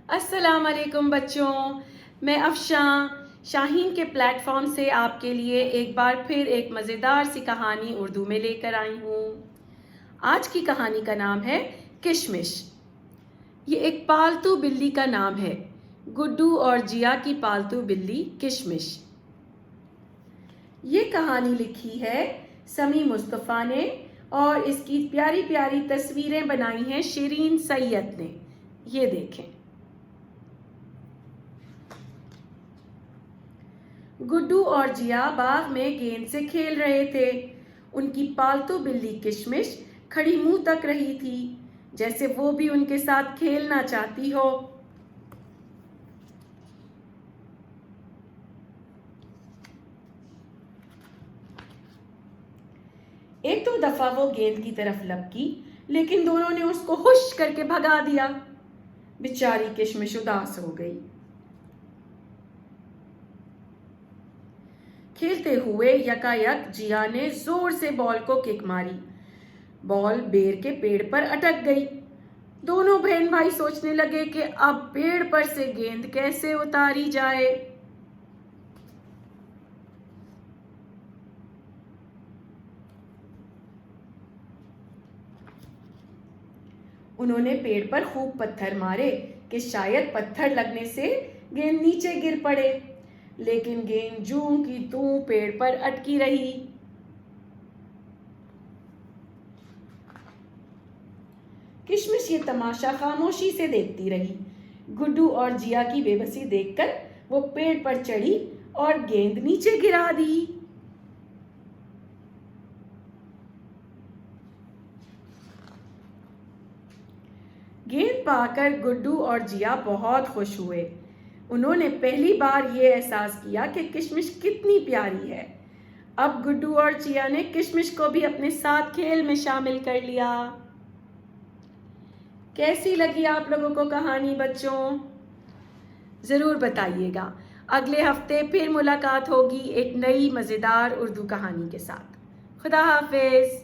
अस्सलाम वालेकुम बच्चों, मैं अफशा शाहीन के प्लेटफॉर्म से आपके लिए एक बार फिर एक मज़ेदार सी कहानी उर्दू में लेकर आई हूँ। आज की कहानी का नाम है किशमिश। ये एक पालतू बिल्ली का नाम है, गुड्डू और जिया की पालतू बिल्ली किशमिश। ये कहानी लिखी है समी मुस्तफ़ा ने और इसकी प्यारी प्यारी तस्वीरें बनाई हैं शिरीन सैयद ने। ये देखें। गुड्डू और जिया बाग में गेंद से खेल रहे थे। उनकी पालतू बिल्ली किशमिश खड़ी मुंह तक रही थी, जैसे वो भी उनके साथ खेलना चाहती हो। एक दो दफा वो गेंद की तरफ लपकी, लेकिन दोनों ने उसको हुश करके भगा दिया। बेचारी किशमिश उदास हो गई। खेलते हुए यकायक जिया ने जोर से बॉल को किक मारी। बॉल बेर के पेड़ पर अटक गई। दोनों बहन भाई सोचने लगे कि अब पेड़ पर से गेंद कैसे उतारी जाए। उन्होंने पेड़ पर खूब पत्थर मारे कि शायद पत्थर लगने से गेंद नीचे गिर पड़े, लेकिन गेंद जूं की तूं पेड़ पर अटकी रही। किशमिश ये तमाशा खामोशी से देखती रही। गुड्डू और जिया की बेबसी देखकर वो पेड़ पर चढ़ी और गेंद नीचे गिरा दी। गेंद पाकर गुड्डू और जिया बहुत खुश हुए। उन्होंने पहली बार ये एहसास किया कि किशमिश कितनी प्यारी है। अब गुड्डू और जिया ने किशमिश को भी अपने साथ खेल में शामिल कर लिया। कैसी लगी आप लोगों को कहानी बच्चों? ज़रूर बताइएगा। अगले हफ्ते फिर मुलाकात होगी एक नई मज़ेदार उर्दू कहानी के साथ। खुदा हाफिज़।